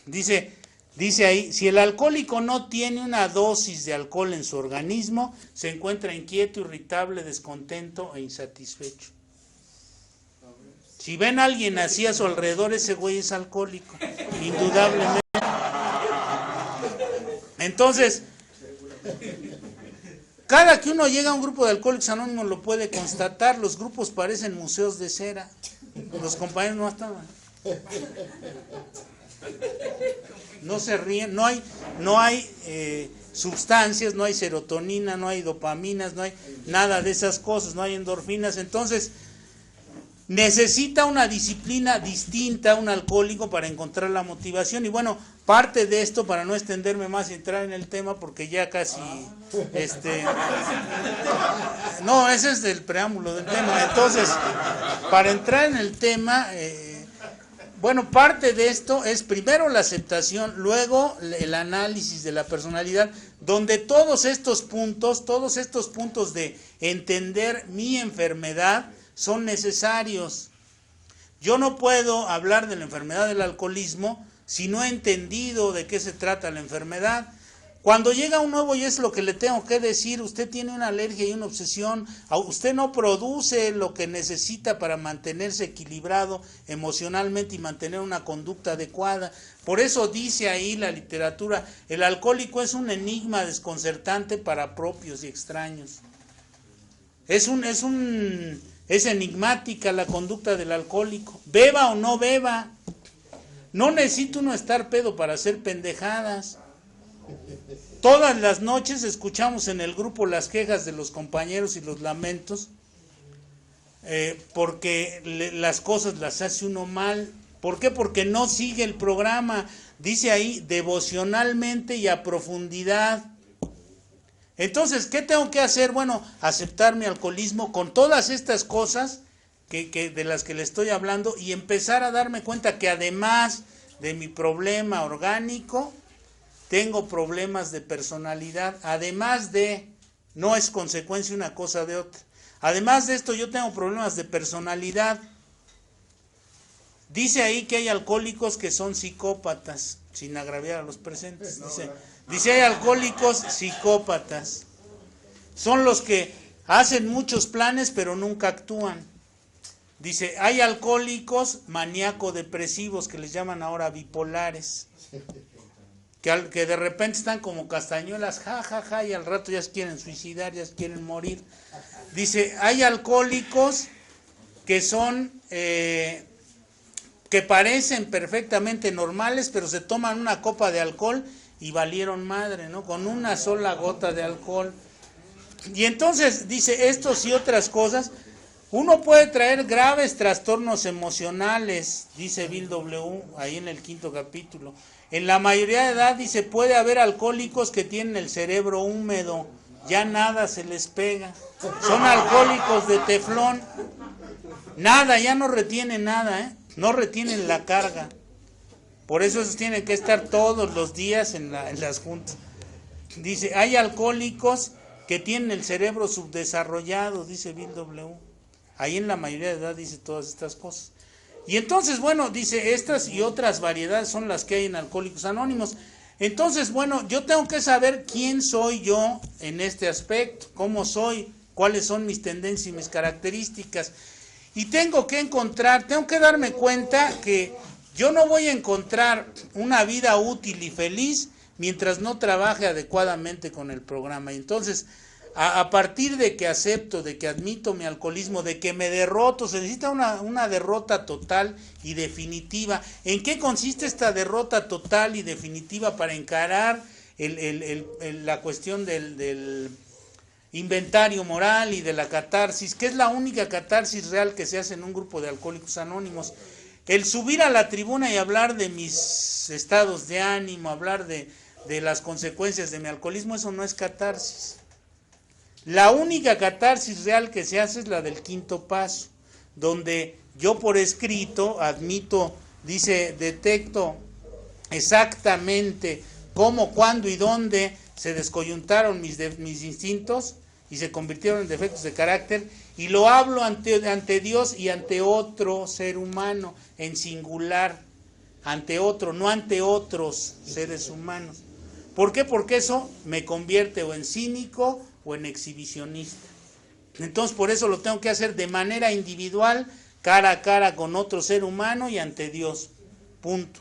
Dice ahí, si el alcohólico no tiene una dosis de alcohol en su organismo, se encuentra inquieto, irritable, descontento e insatisfecho. Si ven a alguien así a su alrededor, ese güey es alcohólico, indudablemente. Entonces, cada que uno llega a un grupo de alcohólicos anónimos lo puede constatar, los grupos parecen museos de cera. Los compañeros no estaban. No se ríen, no hay sustancias, no hay serotonina, no hay dopaminas, no hay nada de esas cosas, no hay endorfinas. Entonces necesita una disciplina distinta un alcohólico para encontrar la motivación. Y bueno, parte de esto, para no extenderme más y entrar en el tema, porque ya casi no, ese es el preámbulo del tema. Entonces, para entrar en el tema, bueno, parte de esto es primero la aceptación, luego el análisis de la personalidad, donde todos estos puntos de entender mi enfermedad son necesarios. Yo no puedo hablar de la enfermedad del alcoholismo si no he entendido de qué se trata la enfermedad. Cuando llega un nuevo, y es lo que le tengo que decir, usted tiene una alergia y una obsesión, usted no produce lo que necesita para mantenerse equilibrado emocionalmente y mantener una conducta adecuada. Por eso dice ahí la literatura, el alcohólico es un enigma desconcertante para propios y extraños. Es enigmática la conducta del alcohólico, beba o no beba. No necesita uno estar pedo para hacer pendejadas. Todas las noches escuchamos en el grupo las quejas de los compañeros y los lamentos, porque las cosas las hace uno mal. ¿Por qué? Porque no sigue el programa. Dice ahí, devocionalmente y a profundidad. Entonces, ¿qué tengo que hacer? Bueno, aceptar mi alcoholismo con todas estas cosas de las que le estoy hablando, y empezar a darme cuenta que además de mi problema orgánico, tengo problemas de personalidad. Además de, no es consecuencia una cosa de otra. Además de esto, yo tengo problemas de personalidad. Dice ahí que hay alcohólicos que son psicópatas, sin agraviar a los presentes. Dice hay alcohólicos psicópatas. Son los que hacen muchos planes pero nunca actúan. Dice, hay alcohólicos maníaco-depresivos, que les llaman ahora bipolares. que de repente están como castañuelas, ja, ja, ja, y al rato ya se quieren suicidar, ya se quieren morir. Dice, hay alcohólicos que son, que parecen perfectamente normales, pero se toman una copa de alcohol y valieron madre, ¿no? Con una sola gota de alcohol. Y entonces dice, estos y otras cosas, uno puede traer graves trastornos emocionales, dice Bill W. ahí en el 5º capítulo. En la mayoría de edad, dice, puede haber alcohólicos que tienen el cerebro húmedo, ya nada se les pega. Son alcohólicos de teflón. Nada, ya no retienen nada, no retienen la carga. Por eso esos tienen que estar todos los días en las juntas. Dice, hay alcohólicos que tienen el cerebro subdesarrollado, dice Bill W. Ahí en la mayoría de edad dice todas estas cosas. Y entonces, bueno, dice, estas y otras variedades son las que hay en Alcohólicos Anónimos. Entonces, bueno, yo tengo que saber quién soy yo en este aspecto, cómo soy, cuáles son mis tendencias y mis características. Y tengo que darme cuenta que yo no voy a encontrar una vida útil y feliz mientras no trabaje adecuadamente con el programa. Y entonces, a partir de que acepto, de que admito mi alcoholismo, de que me derroto, se necesita una derrota total y definitiva. ¿En qué consiste esta derrota total y definitiva para encarar la cuestión del inventario moral y de la catarsis, que es la única catarsis real que se hace en un grupo de Alcohólicos Anónimos? El subir a la tribuna y hablar de mis estados de ánimo, hablar de las consecuencias de mi alcoholismo, eso no es catarsis. La única catarsis real que se hace es la del 5º paso, donde yo por escrito admito, dice, detecto exactamente cómo, cuándo y dónde se descoyuntaron mis instintos y se convirtieron en defectos de carácter, y lo hablo ante Dios y ante otro ser humano, en singular, ante otro, no ante otros seres humanos. ¿Por qué? Porque eso me convierte o en cínico o en exhibicionista. Entonces, por eso lo tengo que hacer de manera individual, cara a cara con otro ser humano y ante Dios. Punto.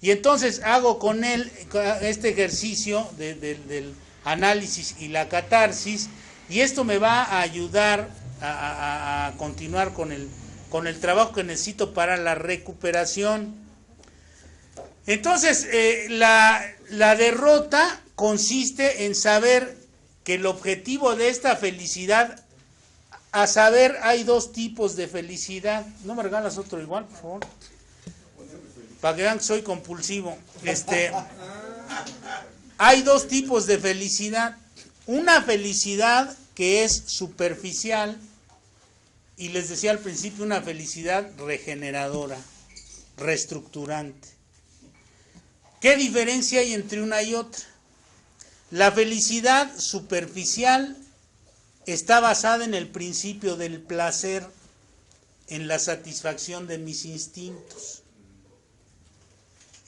Y entonces hago con él este ejercicio del análisis y la catarsis, y esto me va a ayudar a continuar con el trabajo que necesito para la recuperación. Entonces, la derrota consiste en saber que el objetivo de esta felicidad, a saber, hay dos tipos de felicidad. ¿No me regalas otro igual, por favor? Para que vean que soy compulsivo. Hay dos tipos de felicidad. Una felicidad que es superficial, y les decía al principio, una felicidad regeneradora, reestructurante. ¿Qué diferencia hay entre una y otra? La felicidad superficial está basada en el principio del placer, en la satisfacción de mis instintos,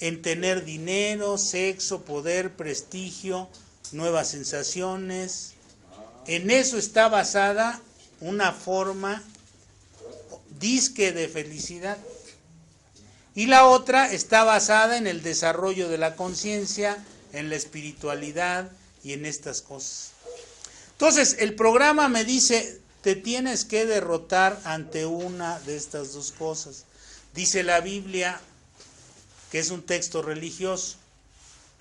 en tener dinero, sexo, poder, prestigio, nuevas sensaciones. En eso está basada una forma disque de felicidad. Y la otra está basada en el desarrollo de la conciencia, en la espiritualidad y en estas cosas. Entonces, el programa me dice, te tienes que derrotar ante una de estas dos cosas. Dice la Biblia, que es un texto religioso.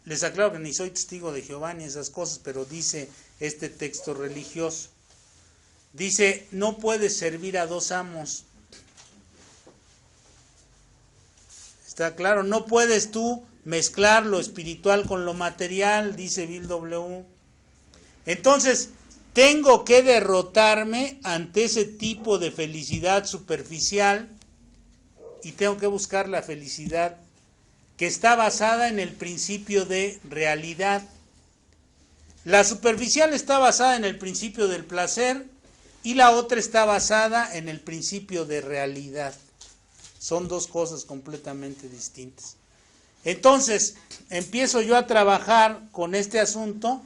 Les aclaro que ni soy testigo de Jehová ni esas cosas, pero dice este texto religioso. Dice, no puedes servir a dos amos. ¿Está claro? No puedes tú mezclar lo espiritual con lo material, dice Bill W. Entonces, tengo que derrotarme ante ese tipo de felicidad superficial y tengo que buscar la felicidad que está basada en el principio de realidad. La superficial está basada en el principio del placer y la otra está basada en el principio de realidad. Son dos cosas completamente distintas. Entonces, empiezo yo a trabajar con este asunto.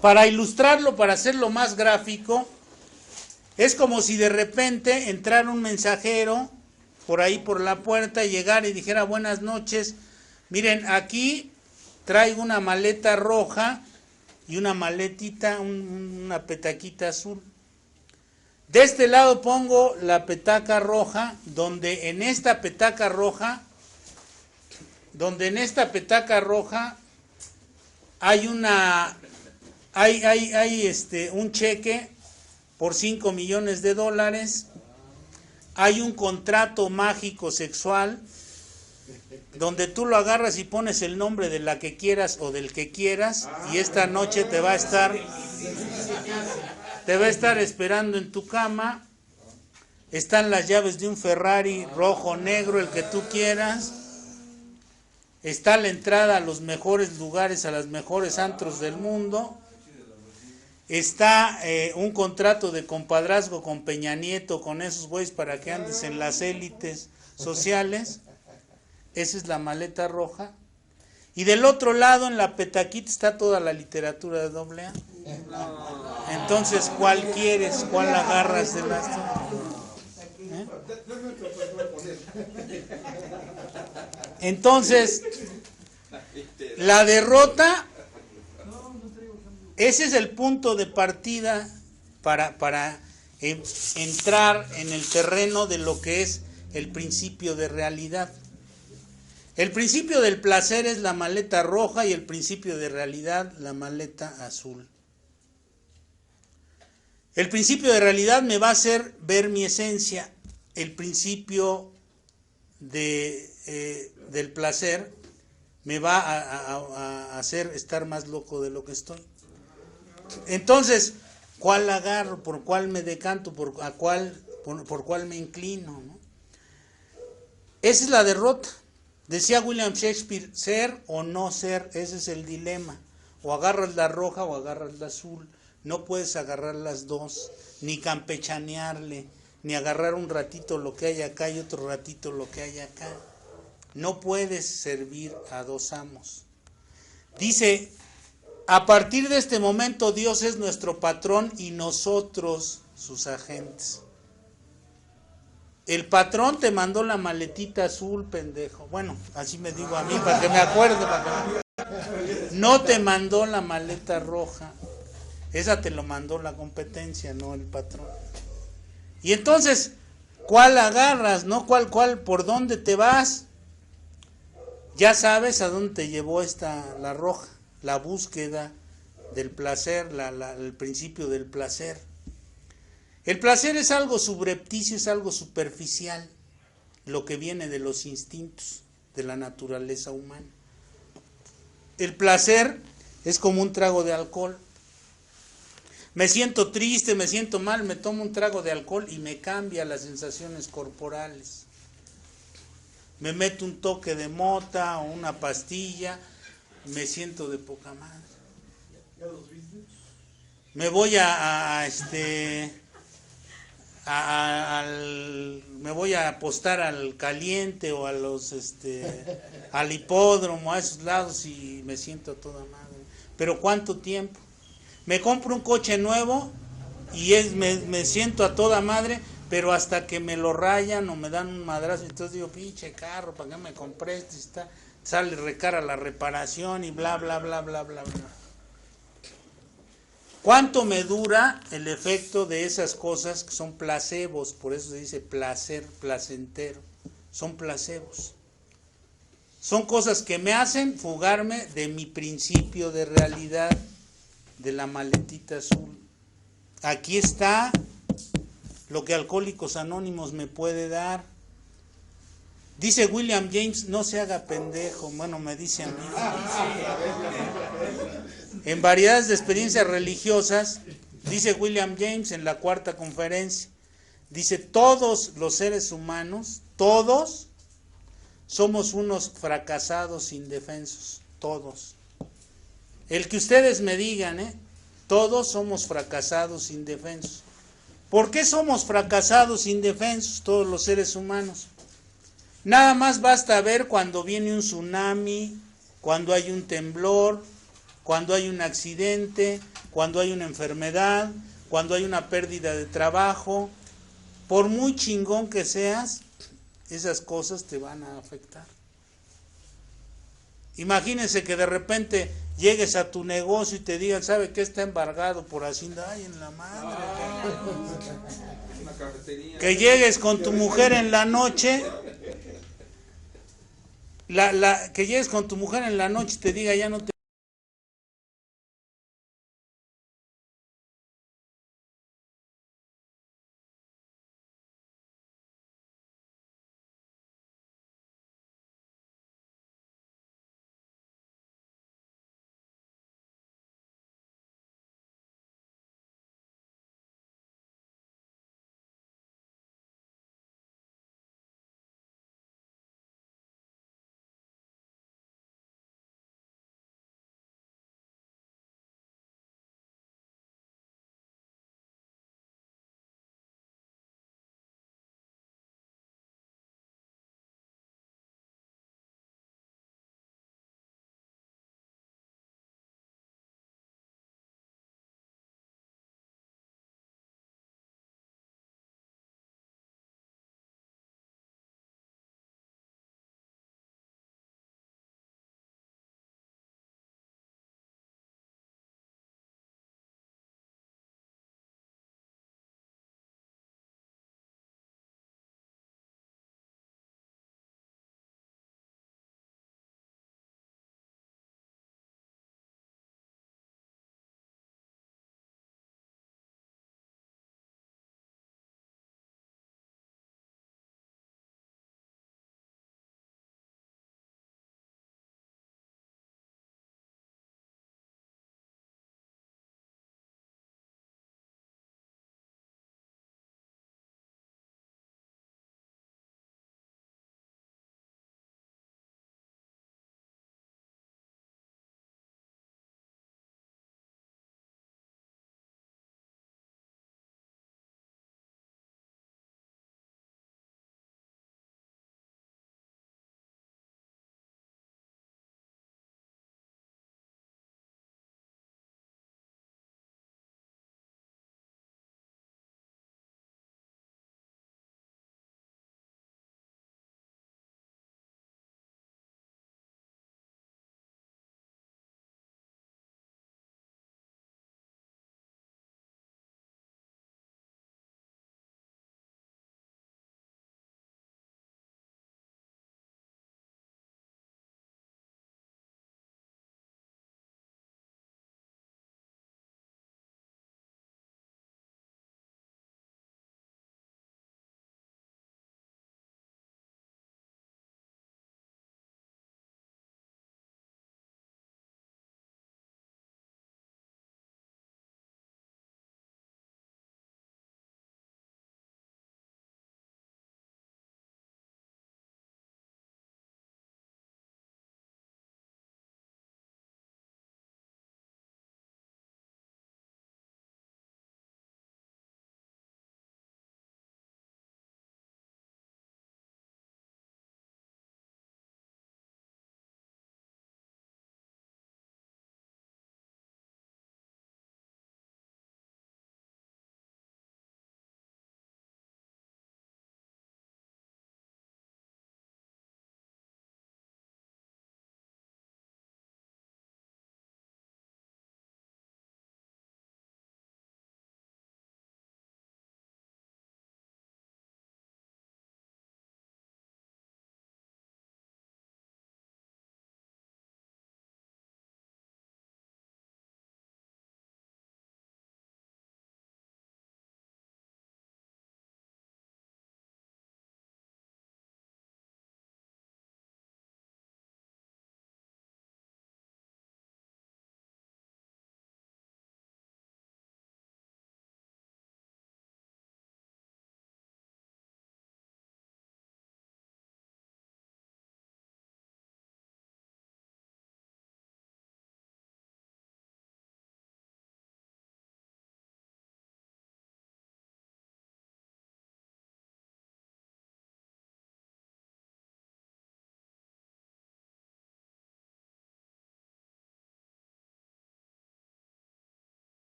Para ilustrarlo, para hacerlo más gráfico, es como si de repente entrara un mensajero por ahí por la puerta y llegara y dijera, buenas noches, Miren, aquí traigo una maleta roja y una maletita, una petaquita azul. De este lado pongo la petaca roja, donde en esta petaca roja hay un cheque por $5 millones, hay un contrato mágico sexual donde tú lo agarras y pones el nombre de la que quieras o del que quieras, y esta noche te va a estar esperando en tu cama. Están las llaves de un Ferrari rojo, negro, el que tú quieras. Está la entrada a los mejores lugares, a los mejores antros del mundo. Está un contrato de compadrazgo con Peña Nieto, con esos güeyes para que andes en las élites sociales. Esa es la maleta roja. Y del otro lado, en la petaquita, está toda la literatura de AA. Entonces, ¿cuál quieres? ¿Cuál agarras de las dos? Entonces, la derrota, ese es el punto de partida para entrar en el terreno de lo que es el principio de realidad. El principio del placer es la maleta roja y el principio de realidad la maleta azul. El principio de realidad me va a hacer ver mi esencia. El principio del placer me va a hacer estar más loco de lo que estoy. Entonces, ¿cuál agarro? ¿Por cuál me decanto? ¿Por cuál me inclino? ¿No? Esa es la derrota. Decía William Shakespeare, ser o no ser, ese es el dilema. O agarras la roja o agarras la azul. No puedes agarrar las dos, ni campechanearle, ni agarrar un ratito lo que hay acá y otro ratito lo que hay acá. No puedes servir a dos amos. Dice, a partir de este momento Dios es nuestro patrón y nosotros sus agentes. El patrón te mandó la maletita azul, pendejo. Bueno, así me digo a mí, para que me acuerde. No te mandó la maleta roja. Esa te lo mandó la competencia, no el patrón. Y entonces, ¿cuál agarras? ¿No? ¿Cuál? ¿Por dónde te vas? Ya sabes a dónde te llevó la roja. La búsqueda del placer, el principio del placer. El placer es algo subrepticio, es algo superficial, lo que viene de los instintos de la naturaleza humana. El placer es como un trago de alcohol. Me siento triste, me siento mal, me tomo un trago de alcohol y me cambia las sensaciones corporales. Me meto un toque de mota o una pastilla, me siento de poca madre. Me voy me voy a apostar al Caliente o al hipódromo, a esos lados, y me siento a toda madre. Pero ¿cuánto tiempo? Me compro un coche nuevo y me siento a toda madre, pero hasta que me lo rayan o me dan un madrazo, entonces digo, pinche carro, ¿para qué me compré este? Sale recara la reparación y bla, bla, bla, bla, bla, bla. ¿Cuánto me dura el efecto de esas cosas que son placebos? Por eso se dice placer, placentero. Son placebos. Son cosas que me hacen fugarme de mi principio de realidad, de la maletita azul. Aquí está lo que Alcohólicos Anónimos me puede dar. Dice William James, no se haga pendejo. Bueno, me dice a mí. En Variedades de Experiencias Religiosas, dice William James en la 4ª conferencia, dice, todos los seres humanos, todos, somos unos fracasados indefensos, todos. El que ustedes me digan, todos somos fracasados indefensos. ¿Por qué somos fracasados indefensos todos los seres humanos? Nada más basta ver cuando viene un tsunami, cuando hay un temblor, cuando hay un accidente, cuando hay una enfermedad, cuando hay una pérdida de trabajo. Por muy chingón que seas, esas cosas te van a afectar. Imagínense que de repente llegues a tu negocio y te digan, ¿sabe qué? Está embargado por Hacienda. Ay, en la madre. Una cafetería. Que llegues con tu mujer en la noche, que llegues con tu mujer en la noche y te diga, ya no te